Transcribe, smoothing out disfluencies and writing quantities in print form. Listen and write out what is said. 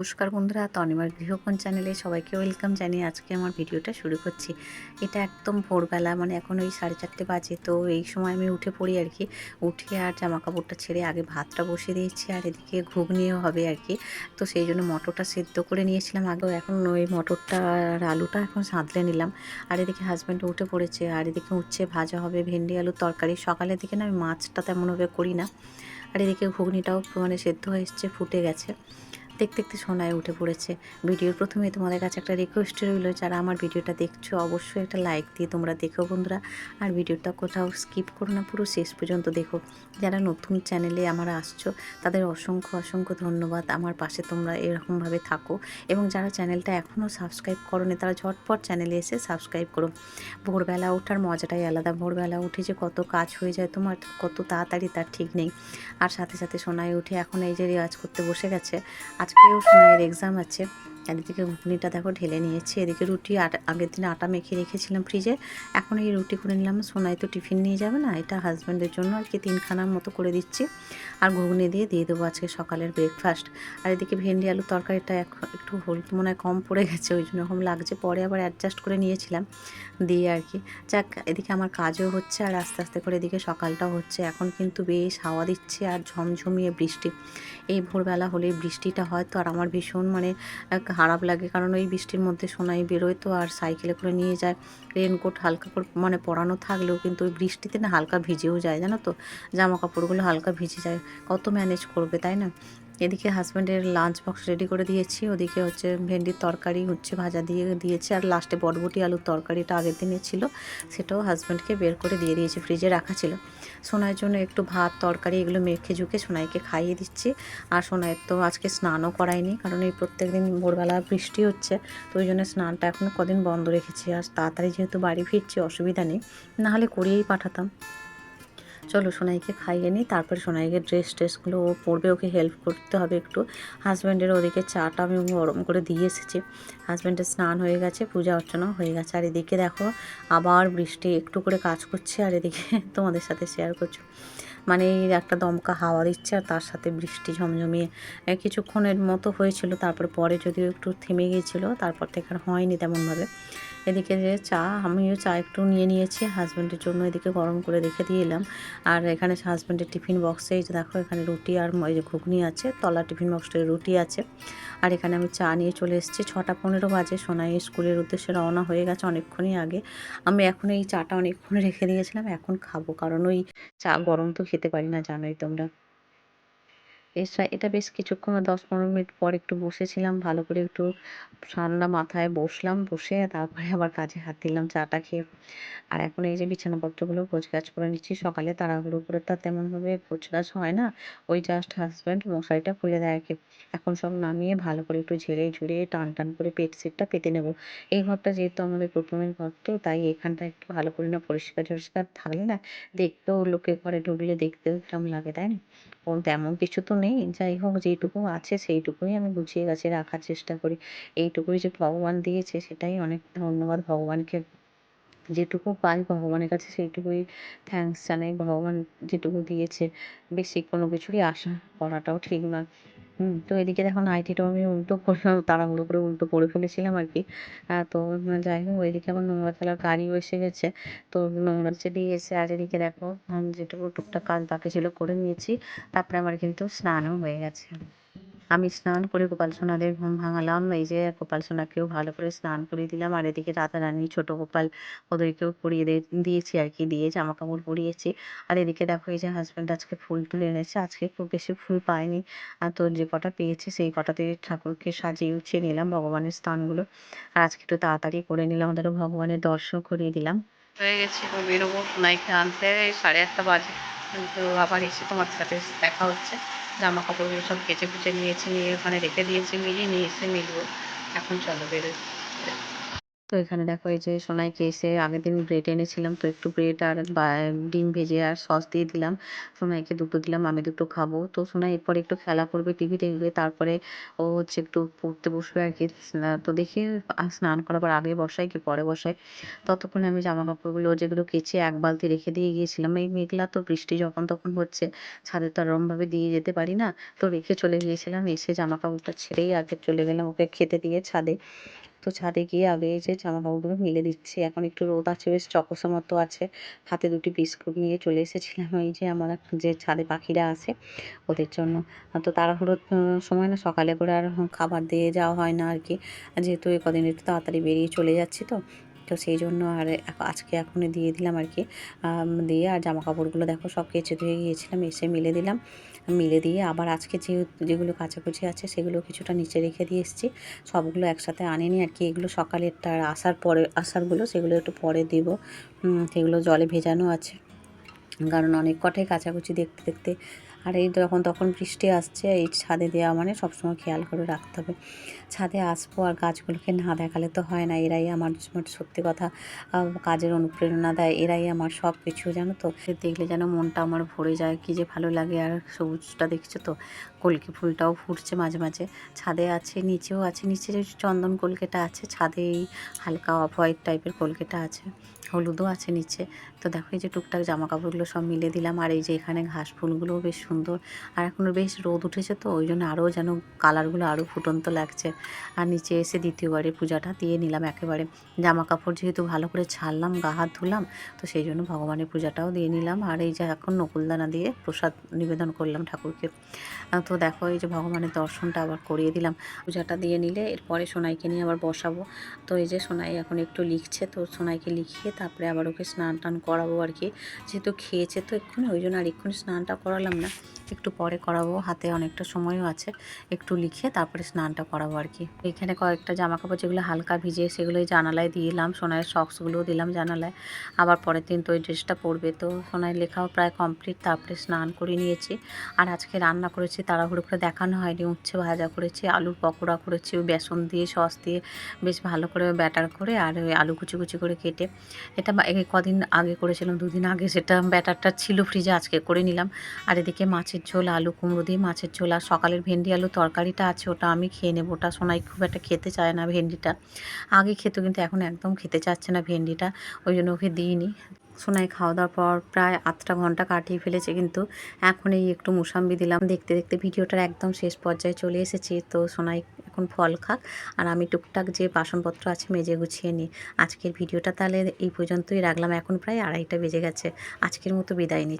নমস্কার বন্ধুরা, তনিমার গৃহকোণ চ্যানেলে সবাইকে ওয়েলকাম জানিয়ে আজকে আমার ভিডিওটা শুরু করছি। এটা একদম ভোরবেলা, মানে এখন ওই 4:30 বাজে। তো এই সময় আমি উঠে পড়ি আর কি। উঠে আর জামা কাপড়টা ছেড়ে আগে ভাতটা বসিয়ে দিয়েছি, আর এদিকে ঘুগনিও হবে আর কি। তো সেই জন্য মটরটা সেদ্ধ করে নিয়েছিলাম আগেও, এখন ওই মটরটা আর আলুটা এখন সাঁতলে নিলাম। আর এদিকে হাজব্যান্ড উঠে পড়েছে, আর এদিকে উচ্ছে ভাজা হবে, ভেন্ডি আলুর তরকারি। সকালের দিকে না আমি মাছটা তেমনভাবে করি না। আর এদিকে ঘুগনিটাও মানে সেদ্ধ হয়ে এসছে, ফুটে গেছে। দেখতে দেখতে সোনায় উঠে পড়েছে। ভিডিওর প্রথমে তোমাদের কাছে একটা রিকোয়েস্ট রইল, যারা আমার ভিডিওটা দেখছো অবশ্যই একটা লাইক দিয়ে তোমরা দেখো বন্ধুরা। আর ভিডিওটা কোথাও স্কিপ করো না, পুরো শেষ পর্যন্ত দেখো। যারা নতুন চ্যানেলে আমার আসছো তাদের অসংখ্য অসংখ্য ধন্যবাদ। আমার পাশে তোমরা এরকমভাবে থাকো, এবং যারা চ্যানেলটা এখনও সাবস্ক্রাইব করোনি তারা ঝটপট চ্যানেলে এসে সাবস্ক্রাইব করো। ভোরবেলা ওঠার মজাটাই আলাদা। ভোরবেলা উঠে যে কত কাজ হয়ে যায় তোমার, কত তাড়াতাড়ি তার ঠিক নেই। আর সাথে সাথে সোনায় উঠে এখন এই যে রেওয়াজ করতে বসে গেছে। আজকেও সোনাইয়ের এক্সাম আছে। আর এদিকে ঘুগনিটা দেখো ঢেলে নিয়েছি। এদিকে রুটি আগের দিনে আটা মেখে রেখেছিলাম ফ্রিজে। এখন এই রুটি করে নিলাম। সোনাই তো টিফিন নিয়ে যাবে না, এটা হাজব্যান্ডের জন্য আর কি 3খানার মতো করে দিচ্ছি। আর ঘুগনি দিয়ে দেবো আজকে সকালের ব্রেকফাস্ট। আর এদিকে ভেন্ডি আলু তরকারিটা একটু হলুদ মনে হয় কম পড়ে গেছে, ওই জন্য এরকম লাগছে। পরে আবার অ্যাডজাস্ট করে নিয়েছিলাম দিয়ে আর কি। যাক, এদিকে আমার কাজও হচ্ছে আর আস্তে আস্তে করে এদিকে সকালটাও হচ্ছে। এখন কিন্তু বেশ হাওয়া দিচ্ছে আর ঝমঝমিয়ে বৃষ্টি। এই ভোরবেলা হলে বৃষ্টিটা হয় তো, আর আমার ভীষণ মানে খারাপ লাগে, কারণ ওই বৃষ্টির মধ্যে সোনাই বেরোয় তো, আর সাইকেলে করে নিয়ে যায়। রেনকোট হালকা করে মানে পরানো থাকলেও কিন্তু ওই বৃষ্টিতে না হালকা ভিজেও যায়, জানো তো, জামা কাপড়গুলো হালকা ভিজে যায়। কত ম্যানেজ করবে, তাই না? এদিকে হাজব্যান্ডের লাঞ্চ বক্স রেডি করে দিয়েছি। ওদিকে হচ্ছে ভেন্ডির তরকারি হচ্ছে ভাজা দিয়েছি, আর লাস্টে বটবটি আলুর তরকারিটা আগের দিনে ছিল, সেটাও হাজব্যান্ডকে বের করে দিয়ে দিয়েছি, ফ্রিজে রাখা ছিল। সোনাইয়ের জন্য একটু ভাত তরকারি এগুলো মেখে ঝুঁকে সোনাইকে খাইয়ে দিচ্ছি। আর সোনাইয়ের তো আজকে স্নানও করাইনি, কারণ এই প্রত্যেক দিন ভোরবেলা বৃষ্টি হচ্ছে, তো ওই জন্য স্নানটা এখনও কদিন বন্ধ রেখেছি। আর তাড়াতাড়ি যেহেতু বাড়ি ফিরছি অসুবিধা নেই, নাহলে করিয়েই পাঠাতাম। চলো সোনাইকে খাইয়ে নিই, তারপরে সোনাইকে ড্রেসগুলো ও পরবে, ওকে হেল্প করতে হবে একটু। হাজব্যান্ডের ওদিকে চাটা আমি গরম করে দিয়ে এসেছি। হাজব্যান্ডের স্নান হয়ে গেছে, পূজা অর্চনাও হয়ে গেছে। আর এদিকে দেখো আবার বৃষ্টি একটু করে কাজ করছে, আর এদিকে তোমাদের সাথে শেয়ার করছো। মানে এই একটা দমকা হাওয়া দিচ্ছে, আর তার সাথে বৃষ্টি ঝমঝমিয়ে কিছুক্ষণের মতো হয়েছিল, তারপর পরে যদিও একটু থেমে গিয়েছিলো, তারপর থেকে আর হয়নি তেমনভাবে। এদিকে যে আমিও চা একটু নিয়ে নিয়েছি হাজব্যান্ডের জন্য, এদিকে গরম করে রেখে দিয়ে এলাম। আর এখানে হাজব্যান্ডের টিফিন বক্সে এই যে দেখো এখানে রুটি আর এই যে ঘুগনি আছে, তলা টিফিন বক্সটায় রুটি আছে। আর এখানে আমি চা নিয়ে চলে এসেছি। 6:15 বাজে, সোনাই স্কুলের উদ্দেশ্যে রওনা হয়ে গেছে অনেকক্ষণই আগে। আমি এখন এই চাটা অনেকক্ষণ রেখে দিয়েছিলাম, এখন খাবো, কারণ ওই চা গরম তো খেতে পারি না, জানোই তোমরা। এটা বেশ কিছুক্ষণ 10-15 মিনিট পর একটু বসেছিলাম, ভালো করে একটু ঠান্ডা মাথায় বসলাম, বসে তারপরে আবার কাজে হাত দিলাম চাটা খেয়ে। আর এখন এই যে বিছানাপত্রগুলো গোছগাছ করে নিচ্ছি। সকালে তাড়াহুড়ো করে তো আর তেমনভাবে গোছগাছ হয় না। ওই জাস্ট হাজব্যান্ড মশারিটা খুলে দেয় আর কি। এখন সব নামিয়ে ভালো করে একটু ঝেড়ে টান করে বেডশিটটা পেতে নেব। এই ঘরটা যেহেতু আমাদের প্রথমের ঘর, তো তাই এখানটা একটু ভালো করে না পরিষ্কার-টরিষ্কার থাকলে না দেখতেও, লোকের ঘরে ঢুকলে দেখতেও কেমন লাগে, তাই না? তেমন কিছু তো নেই। যাই হোক, যেইটুকু আছে সেইটুকুই আমি গুছিয়ে গাছিয়ে রাখার চেষ্টা করি। এইটুকুই যে ভগবান দিয়েছে সেটাই অনেক ধন্যবাদ ভগবানকে। যেটুকু পাই ভগবানের কাছে সেইটুকুই থ্যাঙ্কস জানাই। ভগবান যেটুকু দিয়েছে, বেশি কোনো কিছুরই আশা করাটাও ঠিক নয়। তো এদিকে দেখো নাইটিটাও আমি উল্টো করে তাড়াহুড়ো করে উল্টো পরে ফেলেছিলাম আর কি। তো যাই হোক, ওইদিকে আবার নোংরা ফেলার গাড়িও এসে গেছে। তো নোংরা যে দিয়ে এসে, আর এদিকে দেখো যেটুকু টুকটাক কাজ বাকি ছিল করে নিয়েছি। তারপরে আমার কিন্তু স্নানও হয়ে গেছে। আমি স্নান করে গোপাল সোনাদের ঘুম ভাঙালাম। এই যে গোপাল সোনাকেও ভালো করে স্নান করিয়ে দিলাম। আর এদিকে রাধারানী, ছোট গোপাল, ওদেরকেও পরিয়ে দিয়েছি আর কি, দিয়ে জামা কাপড় পরিয়েছি। আর এদিকে দেখো এই যে হাজব্যান্ড আজকে ফুল তুলে এনেছে। আজকে খুব বেশি ফুল পাইনি, আর তো যে কটা পেয়েছি সেই কটাতে ঠাকুরকে সাজিয়ে উঠিয়ে নিলাম, ভগবানের স্থানগুলো। আর আজকে একটু তাড়াতাড়ি করে নিলাম, ওদের ভগবানের দর্শন করিয়ে দিলাম। হয়ে গেছে, বেরোবো সোনাইকে আনতে। 8:30 বাজে, তো আবার এসে তোমার সাথে দেখা হচ্ছে। জামা কাপড়গুলো সব কেচে কুচে নিয়েছি, নিয়ে ওখানে রেখে দিয়েছি, নিয়ে এসে মিলবো। এখন চলো বেরোই। তো এখানে দেখো এই যে সোনাইকে এসে আগের দিন ব্রেড এনেছিলাম, তো একটু ব্রেড আর ডিম ভেজে আর সস দিয়ে দিলাম। সোনাইকে দুটো দিলাম, আমি দুটো খাবো। তো সোনাই এরপরে একটু খেলা করবে, টিভি দেখবে, তারপরে ও হচ্ছে একটু পড়তে বসবে আর কি। তো দেখি স্নান করাবার আগে বসাই কি পরে বসাই। ততক্ষণে আমি জামা কাপড়গুলো যেগুলো কেচে এক বালতি রেখে দিয়ে গিয়েছিলাম, এই মেঘলা তো বৃষ্টি যখন তখন হচ্ছে, ছাদে তো আর ওরমভাবে দিয়ে যেতে পারি না, তো রেখে চলে গিয়েছিলাম। এসে জামা কাপড়টা ছেড়েই আগে চলে গেলাম ওকে খেতে দিয়ে ছাদে। তো ছাদে গিয়ে আগে এই যে জামা কাপড়গুলো মেলে দিচ্ছি। এখন একটু রোদ আছে, বেশ চকোসো মতো আছে। হাতে দুটি বিস্কুট নিয়ে চলে এসেছিলাম এই যে আমার যে ছাদে পাখিরা আছে ওদের জন্য। তো তাড়াহুড়োর সময় না সকালে করে আর খাবার দিয়ে যাওয়া হয় না আর কি, যেহেতু এই কদিন একটু তাড়াতাড়ি বেরিয়ে চলে যাচ্ছি তো। তো সেই জন্য আর আজকে এখনই দিয়ে দিলাম আর কি। দিয়ে আর জামা কাপড়গুলো দেখো সব কেচে ধুয়ে গিয়েছিলাম, এসে মেলে দিলাম। মেলে দিয়ে আবার আজকে যেগুলো কাচাকুচি আছে সেগুলো কিছুটা নিচে রেখে দিয়ে এসেছি। সবগুলো একসাথে আনিনি আর কি, এগুলো সকালেরটা আর আসার পরে আসারগুলো সেগুলো একটু পরে দেব। সেগুলো জলে ভেজানো আছে, কারণ অনেক কটাই কাচাকুচি দেখতে দেখতে। আর এই যখন তখন বৃষ্টি আসছে, এই ছাদে দেওয়া মানে সবসময় খেয়াল করে রাখতে হবে। ছাদে আসবো আর গাছগুলোকে না দেখালে তো হয় না, এরাই আমার সত্যি কথা কাজের অনুপ্রেরণা দেয়, এরাই আমার সব কিছু, জানো তো। দেখলে যেন মনটা আমার ভরে যায়, কী যে ভালো লাগে। আর সবুজটা দেখছো তো, কলকে ফুলটাও ফুটছে মাঝে মাঝে। ছাদে আছে, নিচেও আছে, নিচে যে চন্দন কলকেটা আছে, ছাদে এই হালকা অফ হোয়াইট টাইপের কলকেটা আছে, হলুদও আছে নিচে। তো দেখো এই যে টুকটাক জামা কাপড়গুলো সব মিলে দিলাম। আর এই যে এখানে ঘাস ফুলগুলোও বেশ সুন্দর, আর এখনও বেশ রোদ উঠেছে তো ওই জন্য আরও যেন কালারগুলো আরও ফুটন্ত লাগছে। আর নিচে এসে দ্বিতীয়বারে পূজাটা দিয়ে নিলাম একেবারে। জামা কাপড় যেহেতু ভালো করে ছাড়লাম, গা হাত ধুলাম, তো সেই জন্য ভগবানের পূজাটাও দিয়ে নিলাম। আর এই যে এখন নকুলদানা দিয়ে প্রসাদ নিবেদন করলাম ঠাকুরকে। তো দেখো এই যে ভগবানের দর্শনটা আবার করিয়ে দিলাম। পূজাটা দিয়ে নিলে এরপরে সোনাইকে নিয়ে আবার বসাবো। তো এই যে সোনাই এখন একটু লিখছে, তো সোনাইকে লিখিয়ে তারপরে আবার ওকে স্নান টান করাবো আর কি। যেহেতু খেয়েছে তো এক্ষুনি, ওই জন্য আর এক্ষুনি স্নানটা করালাম না, একটু পরে করাবো, হাতে অনেকটা সময়ও আছে। একটু লিখে তারপরে স্নানটা করাবো আর কি। এখানে কয়েকটা জামা কাপড় যেগুলো হালকা ভিজে সেগুলোই জানালায় দিলাম, সোনাইয়ের সক্সগুলোও দিলাম জানালায়। আবার পরের দিন তো ওই ড্রেসটা পরবে। তো সোনাইয়ের লেখাও প্রায় কমপ্লিট, তারপরে স্নান করে নিয়েছি। আর আজকে রান্না করেছি, তাড়াহুড়ো করে দেখানো হয়নি, উচ্ছে ভাজা করেছি, আলুর পকোড়া করেছি, ওই বেসন দিয়ে সস দিয়ে বেশ ভালো করে ব্যাটার করে, আর ওই আলু কুচি কুচি করে কেটে। এটা এই কদিন আগে করেছিলাম, দুদিন আগে, সেটা ব্যাটারটা ছিল ফ্রিজে, আজকে করে নিলাম। আর এদিকে মাছের ঝোল, আলু কুমড়ো দিয়ে মাছের ঝোল, আর সকালের ভেন্ডি আলু তরকারিটা আছে, ওটা আমি খেয়ে নেবো। ওটা সোনাই খুব একটা খেতে চায় না ভেন্ডিটা, আগে খেত কিন্তু এখন একদম খেতে চাচ্ছে না ভেন্ডিটা, ওই জন্য ওকে দিইনি। সোনাই খাওয়া দাওয়ার পর প্রায় 8টা ঘন্টা কাটিয়ে ফেলেছে, কিন্তু এখন এই একটু মুসাম্বি দিলাম। দেখতে দেখতে ভিডিওটার একদম শেষ পর্যায়ে চলে এসেছি। তো সোনাই এখন ফল খাক, আর আমি টুকটাক যে বাসনপত্র আছে মেজে গুছিয়ে নিই। আজকের ভিডিওটা তাহলে এই পর্যন্তই রাখলাম, এখন প্রায় 2:30 বেজে গেছে। আজকের মতো বিদায় নিচ্ছি।